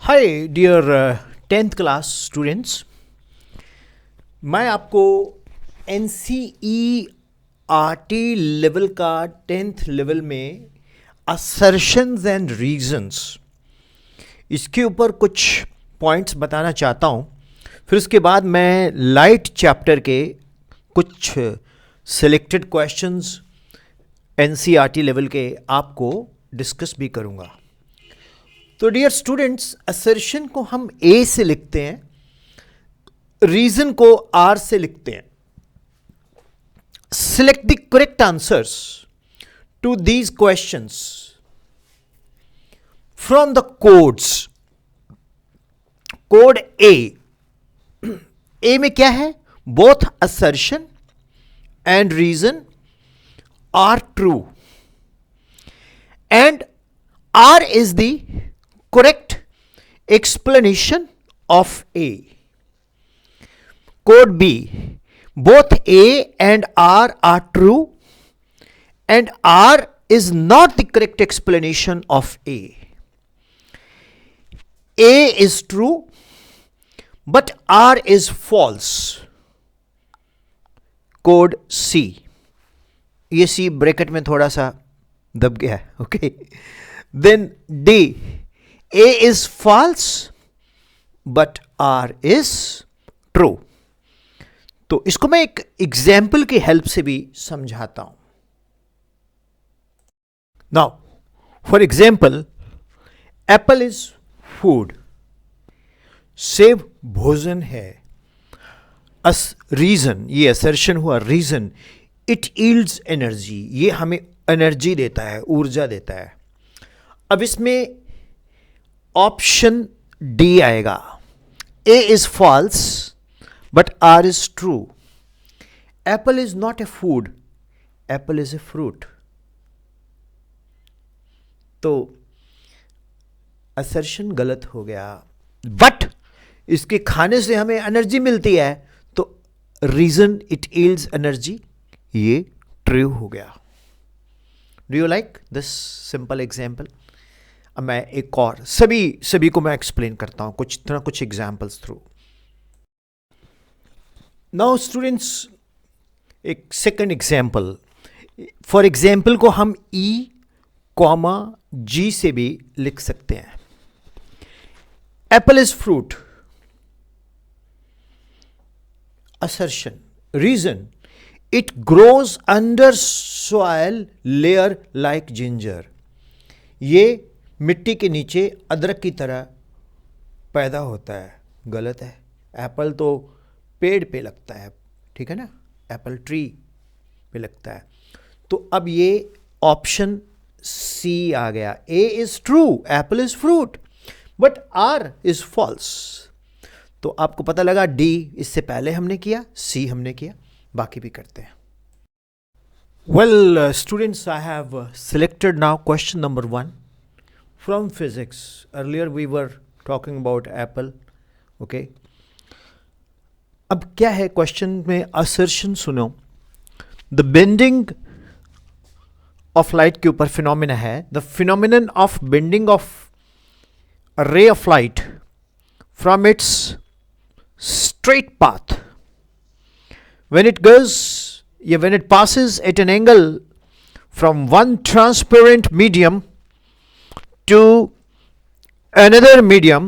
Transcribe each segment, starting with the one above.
Hi dear 10th class students, मैं आपको N C E R T level का 10th level में assertions and reasons इसके ऊपर कुछ पॉइंट्स बताना चाहता हूँ। फिर उसके बाद मैं लाइट चैप्टर के कुछ selected questions N C R T level के आपको डिस्कस भी करूँगा। तो डियर स्टूडेंट्स, असर्शन को हम ए से लिखते हैं, रीजन को आर से लिखते हैं। Select the correct answers to these questions from the codes. Code A में क्या है? Both assertion and reason are true and R is the correct explanation of A. Code B. Both A and R are true and R is not the correct explanation of A. A is true but R is false. Code C. ये C bracket में थोड़ा सा दब गया है, okay? Then D. A is false but R is true. तो इसको मैं एक एग्जाम्पल की हेल्प से भी समझाता हूं। Now for example, Apple is food, सेब भोजन है। रीजन, ये असर्शन हुआ। रीजन, इट यील्ड्स एनर्जी, ये हमें एनर्जी देता है, ऊर्जा देता है। अब इसमें ऑप्शन डी आएगा। A is false but R is true. Apple is not a food, apple is a fruit. तो असर्शन गलत हो गया, बट इसके खाने से हमें एनर्जी मिलती है, तो रीजन इट यील्ड्स एनर्जी, ये ट्रू हो गया। Do you like this simple example? अब मैं एक और सभी को मैं एक्सप्लेन करता हूं कुछ एग्जाम्पल्स थ्रू। नाउ स्टूडेंट्स, एक सेकंड एग्जाम्पल। फॉर एग्जाम्पल को हम ई कॉमा जी से भी लिख सकते हैं। Apple is fruit. Assertion, reason, it grows under soil layer like ginger. ये मिट्टी के नीचे अदरक की तरह पैदा होता है। गलत है। एप्पल तो पेड़ पे लगता है, ठीक है ना, एप्पल ट्री पे लगता है। तो अब ये ऑप्शन सी आ गया। A is true, apple is fruit, but R is false. तो आपको पता लगा डी इससे पहले हमने किया, सी हमने किया, बाकी भी करते हैं। Well students, I have selected now question number 1 from physics. Earlier we were talking about apple, okay? अब क्या है क्वेश्चन में? असर्शन सुनो। द बेंडिंग ऑफ लाइट के ऊपर फिनोमिना है। The phenomenon of bending of a रे of light from its straight path when it passes at an angle from one transparent medium to another medium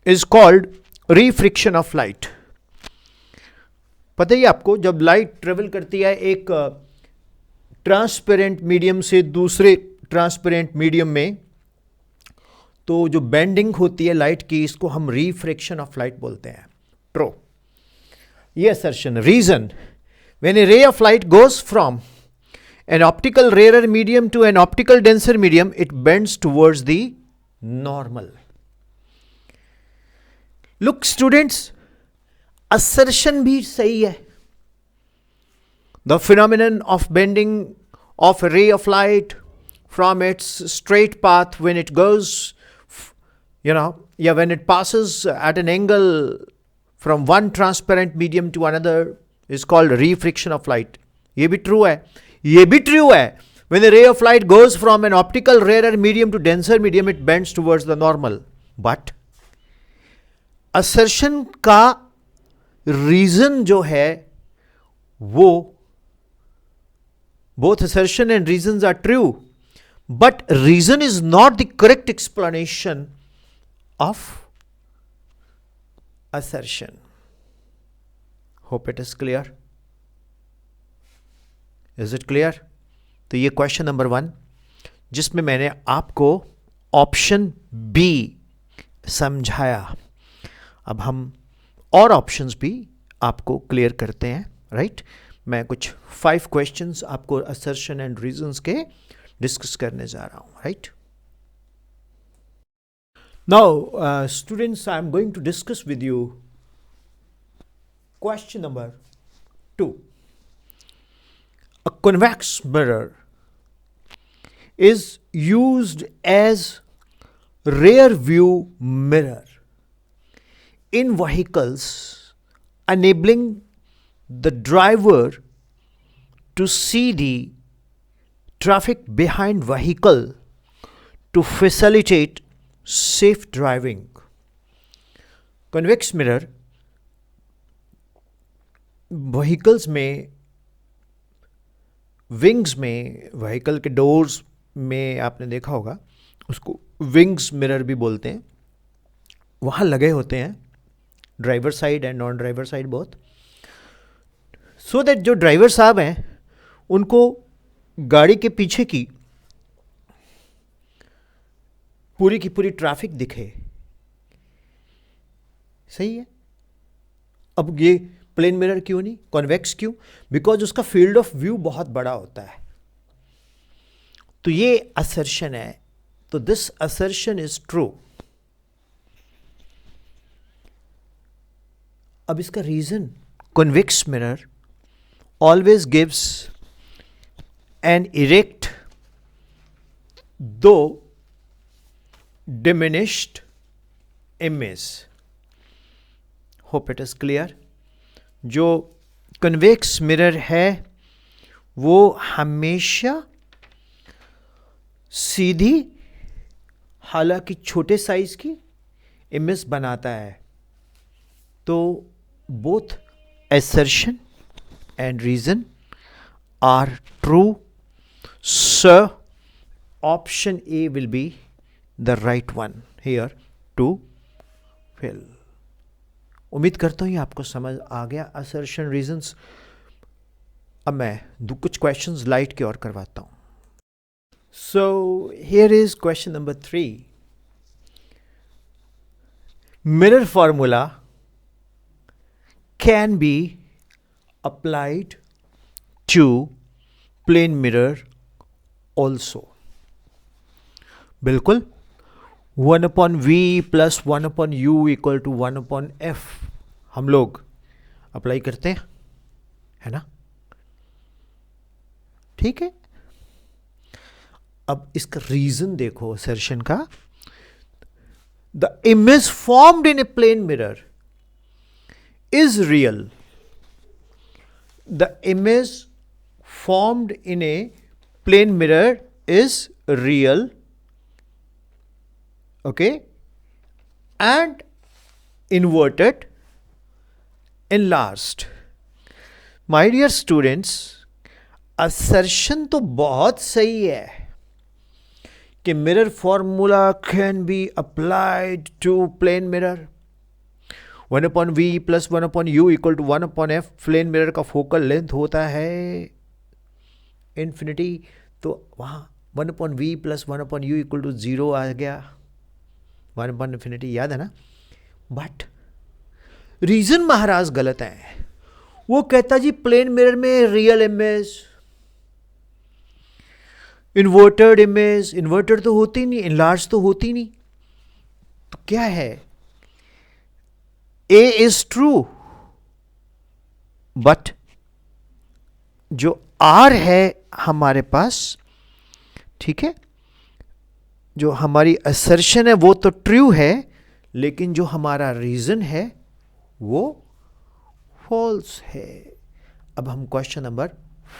is called refraction of light. पता ही आपको, जब light travel करती है एक transparent medium से दूसरे transparent medium में, तो जो बेंडिंग होती है लाइट की, इसको हम रिफ्रैक्शन ऑफ लाइट बोलते हैं। ट्रू। ये assertion. Reason, when a ray of light goes from an optical rarer medium to an optical denser medium, it bends towards the normal. Look students, assertion भी सही है। The phenomenon of bending of a ray of light from its straight path when it goes, when it passes at an angle from one transparent medium to another is called refraction of light. ये भी true है। ये भी true है। When a ray of light goes from an optical rarer medium to denser medium, it bends towards the normal. But assertion का reason जो है वो both assertion and reasons are true, but reason is not the correct explanation of assertion. Hope it is clear. Is it clear? तो ये question number 1 जिसमें मैंने आपको option B समझाया, अब हम और ऑप्शंस भी आपको क्लियर करते हैं, राइट? मैं कुछ 5 क्वेश्चंस आपको असर्शन एंड रीजंस के डिस्कस करने जा रहा हूं, right? Now students, I am going to discuss with you question number 2. A convex mirror is used as rear view mirror in vehicles, enabling the driver to see the traffic behind vehicle to facilitate safe driving. Convex mirror vehicles में, wings में, vehicle के doors में आपने देखा होगा, उसको wings mirror भी बोलते हैं, वहाँ लगे होते हैं driver side and non driver side both, so that जो ड्राइवर साहब हैं उनको गाड़ी के पीछे की पूरी ट्रैफिक दिखे. सही है. अब ये प्लेन मिरर क्यों नहीं, कॉन्वेक्स क्यों? बिकॉज उसका फील्ड ऑफ व्यू बहुत बड़ा होता है. तो ये असर्शन है, तो दिस असर्शन इज ट्रू. अब इसका reason, convex mirror always gives an erect though diminished image. Hope it is clear. जो कन्वेक्स मिरर है वो हमेशा सीधी, हालांकि छोटे साइज की इमेज बनाता है. तो both assertion and reason are true. So option A will be the right one here to fill. उम्मीद करता हूँ ये आपको समझ आ गया assertion reasons. अब मैं कुछ क्वेश्चंस लाइट की ओर करवाता हूँ. So here is question number 3. Mirror formula can be applied to plane mirror also. बिल्कुल. 1/v plus 1/u equal to 1/f हम लोग अप्लाई करते हैं, है ना? ठीक है. अब इसका रीजन देखो असर्शन का. The image formed in a plane mirror is real. The image formed in a plane mirror is real, okay, and inverted, enlarged. My dear students, assertion तो बहुत सही है कि mirror formula can be applied to plane mirror. 1/v plus 1/u equal to 1/f plane mirror का focal length होता है infinity. तो वहाँ 1/v plus 1/u equal to 0 आ गया, 1/infinity, याद है ना? बट रीजन महाराज गलत है. वो कहता जी प्लेन मिरर में real image, inverted image, inverted तो होती नहीं, इनलार्ज तो होती नहीं. तो क्या है? A is true, but जो R है हमारे पास, ठीक है, जो हमारी असर्शन है वो तो ट्रू है, लेकिन जो हमारा रीजन है वो फॉल्स है. अब हम क्वेश्चन नंबर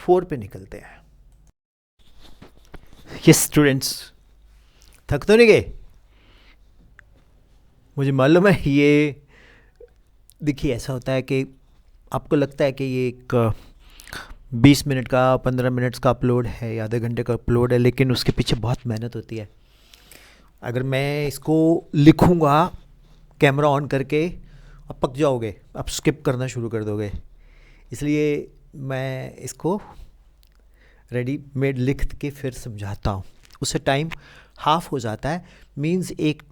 4 पे निकलते हैं. ये स्टूडेंट्स थक तो नहीं गए? मुझे मालूम है ये देखिए ऐसा होता है कि आपको लगता है कि ये एक 20 मिनट का 15 मिनट्स का अपलोड है या आधे घंटे का अपलोड है, लेकिन उसके पीछे बहुत मेहनत होती है। अगर मैं इसको लिखूँगा कैमरा ऑन करके, आप पक जाओगे, आप स्किप करना शुरू कर दोगे। इसलिए मैं इसको रेडीमेड लिख के फिर समझाता हूँ, उससे टाइम हाफ हो जाता है। मींस एक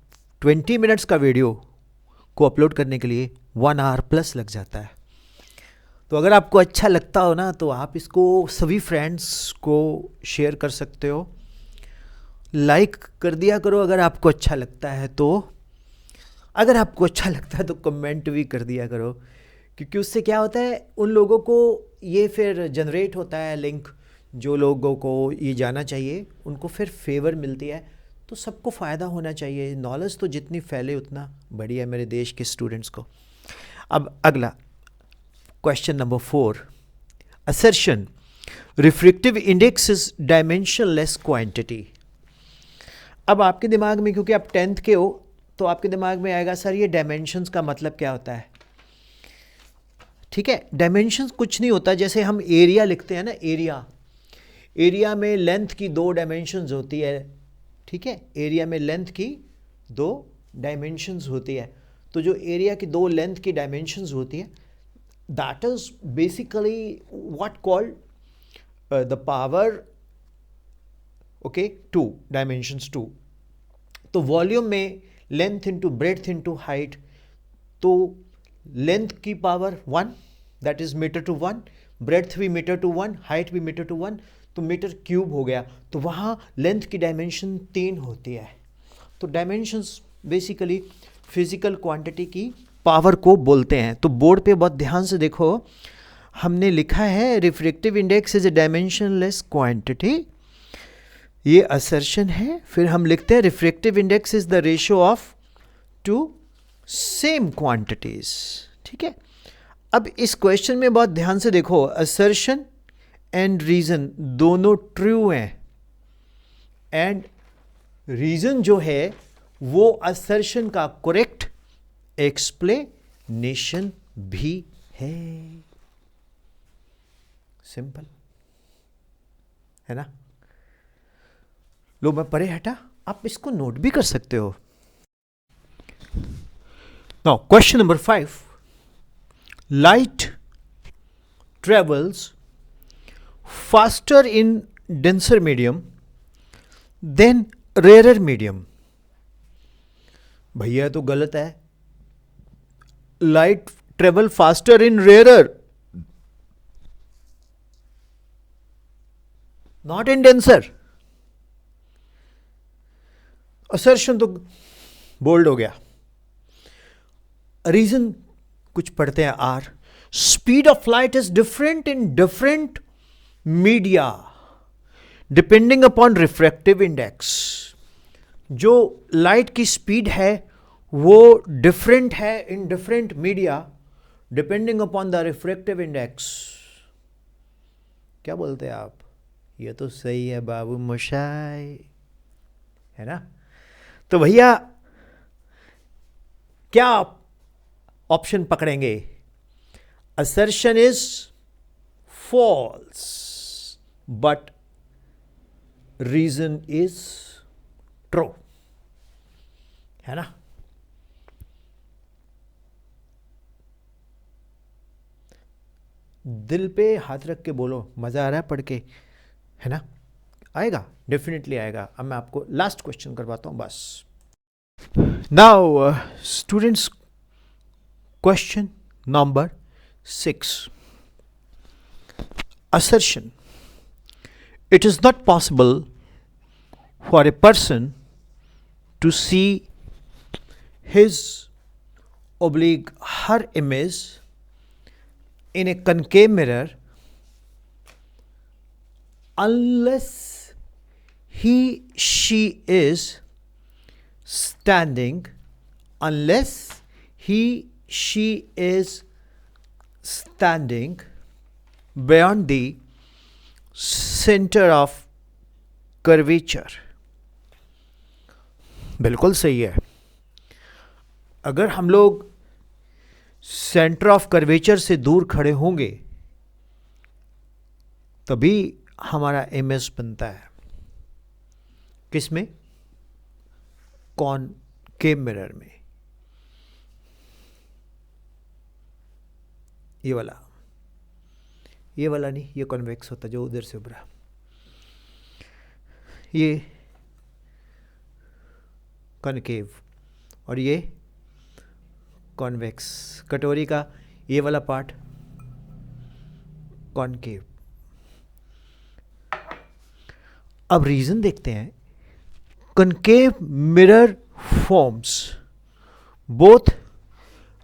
20 मिनट्स का वीडियो को अपलोड करने के लिए 1 आवर प्लस लग जाता है। तो अगर आपको अच्छा लगता हो ना, तो आप इसको सभी फ्रेंड्स को शेयर कर सकते हो, लाइक कर दिया करो अगर आपको अच्छा लगता है तो। अगर आपको अच्छा लगता है तो कमेंट भी कर दिया करो, क्योंकि उससे क्या होता है, उन लोगों को ये फिर जनरेट होता है लिंक, जो लोगों को ये जाना चाहिए उनको फिर फेवर मिलती है। तो सबको फ़ायदा होना चाहिए। नॉलेज तो जितनी फैले उतना बढ़िया है मेरे देश के स्टूडेंट्स को। अब अगला question number 4, assertion refractive index is dimensionless quantity. अब आपके दिमाग में, क्योंकि आप 10th के हो, तो आपके दिमाग में आएगा सर ये डायमेंशंस का मतलब क्या होता है। ठीक है, डायमेंशंस कुछ नहीं होता। जैसे हम एरिया लिखते हैं ना, एरिया में लेंथ की 2 डायमेंशंस होती है। ठीक है, एरिया में लेंथ की 2 डायमेंशंस होती है। तो जो एरिया की 2 लेंथ की डायमेंशंस होती है, that is basically what called the power, okay, 2 dimensions 2। तो वॉल्यूम में length into breadth into height, तो लेंथ की power 1, that is metre to 1, breadth भी मीटर टू 1, हाइट भी मीटर टू 1, तो मीटर क्यूब हो गया। तो वहाँ लेंथ की डायमेंशन 3 होती है। तो डायमेंशंस बेसिकली फिजिकल क्वांटिटी की पावर को बोलते हैं। तो बोर्ड पे बहुत ध्यान से देखो, हमने लिखा है refractive index is a dimensionless quantity, ये असर्शन है। फिर हम लिखते हैं refractive index is the ratio of 2 same quantities. ठीक है, अब इस क्वेश्चन में बहुत ध्यान से देखो, असर्शन एंड रीजन दोनों ट्रू हैं, एंड रीजन जो है वो असर्शन का करेक्ट एक्सप्लेनेशन भी है। सिंपल है ना। लो मैं परे हटा, आप इसको नोट भी कर सकते हो। Now question number 5, light travels faster in denser medium than rare medium. भैया तो गलत है, light travel faster in rare, not in denser. Assertion तो बोल्ड हो गया। रीजन कुछ पढ़ते हैं, R speed of light is different in different media depending upon refractive index. जो लाइट की स्पीड है वो डिफरेंट है in different media depending upon the refractive index. क्या बोलते हैं आप? ये तो सही है बाबू मोशाई, है ना। तो भैया क्या ऑप्शन पकड़ेंगे? Assertion is false but reason is true, है ना। दिल पे हाथ रख के बोलो, मजा आ रहा है पढ़ के, है ना। आएगा, डेफिनेटली आएगा। अब मैं आपको लास्ट क्वेश्चन करवाता हूं बस। Now students, question number 6, assertion, it is not possible for a person to see his oblique her image in a concave mirror unless she is standing, she is standing beyond the center of curvature। बिल्कुल सही है। अगर हम लोग centre of curvature से दूर खड़े होंगे तभी हमारा एमएस बनता है। किसमें? कॉनकेव मिरर में। ये वाला नहीं, ये कॉन्वेक्स होता जो उधर से उभरा। ये कॉनकेव और ये कॉन्वेक्स। कटोरी का ये वाला पार्ट कॉनकेव। अब रीजन देखते हैं। Concave mirror forms both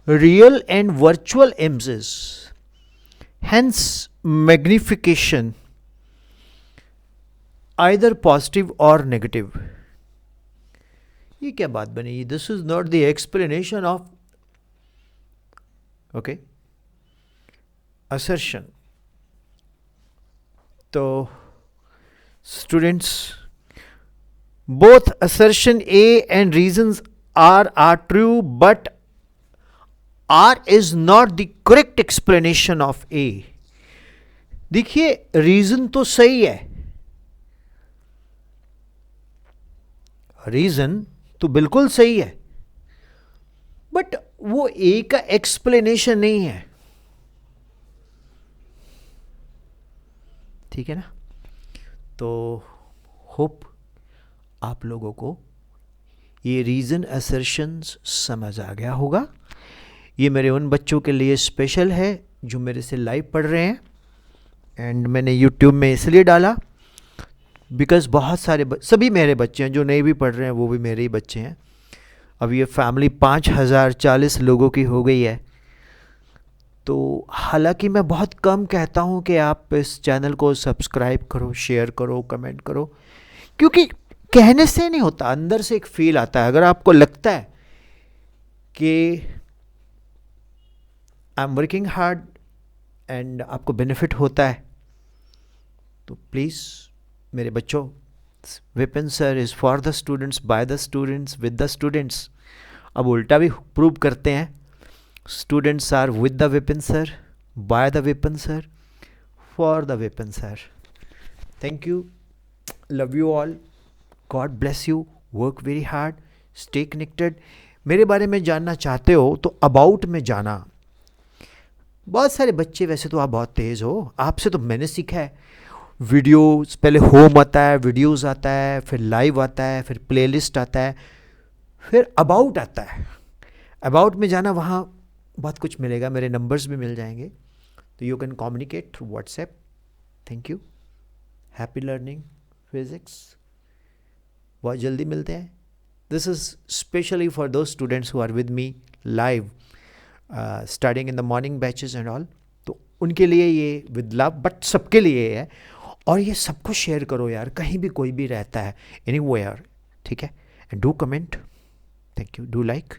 real and virtual images, hence magnification either positive or negative. ये क्या बात बनी? This is not the explanation of assertion. तो students, both assertion A and reasons are true, but R is not the correct explanation of A. देखिए, reason तो सही है, reason तो बिल्कुल सही है, बट वो A का एक्सप्लेनेशन नहीं है। ठीक है ना? तो होप आप लोगों को ये रीजन असर्शंस समझ आ गया होगा। ये मेरे उन बच्चों के लिए स्पेशल है जो मेरे से लाइव पढ़ रहे हैं, एंड मैंने यूट्यूब में इसलिए डाला बिकॉज बहुत सारे सभी मेरे बच्चे हैं, जो नहीं भी पढ़ रहे हैं वो भी मेरे ही बच्चे हैं। अब ये फैमिली 5040 लोगों की हो गई है। तो हालांकि मैं बहुत कम कहता हूँ कि आप इस चैनल को सब्सक्राइब करो, शेयर करो, कमेंट करो, क्योंकि कहने से नहीं होता, अंदर से एक फील आता है। अगर आपको लगता है कि I am working hard and आपको बेनिफिट होता है, तो प्लीज़ मेरे बच्चों, Vipin sir is for the students, by the students, with the students. अब उल्टा भी प्रूव करते हैं, students are with the Vipin sir, by the Vipin sir, for the Vipin sir. Thank you, love you all, God bless you, work very hard, stay connected. मेरे बारे में जानना चाहते हो तो अबाउट में जाना। बहुत सारे बच्चे, वैसे तो आप बहुत तेज़ हो, आपसे तो मैंने सीखा है। वीडियोस पहले होम आता है, वीडियोस आता है, फिर लाइव आता है, फिर प्लेलिस्ट आता है, फिर अबाउट आता है। अबाउट में जाना, वहाँ बहुत कुछ मिलेगा, मेरे नंबर्स भी मिल जाएंगे, तो you can communicate through WhatsApp. Thank you, happy learning physics. बहुत जल्दी मिलते हैं। This is specially for those students who are with me live starting in the morning batches and all. तो उनके लिए ये विद लव, बट सबके लिए है। और ये सबको शेयर करो यार, कहीं भी कोई भी रहता है, एनीवेयर, ठीक है? And do comment, thank you, do like.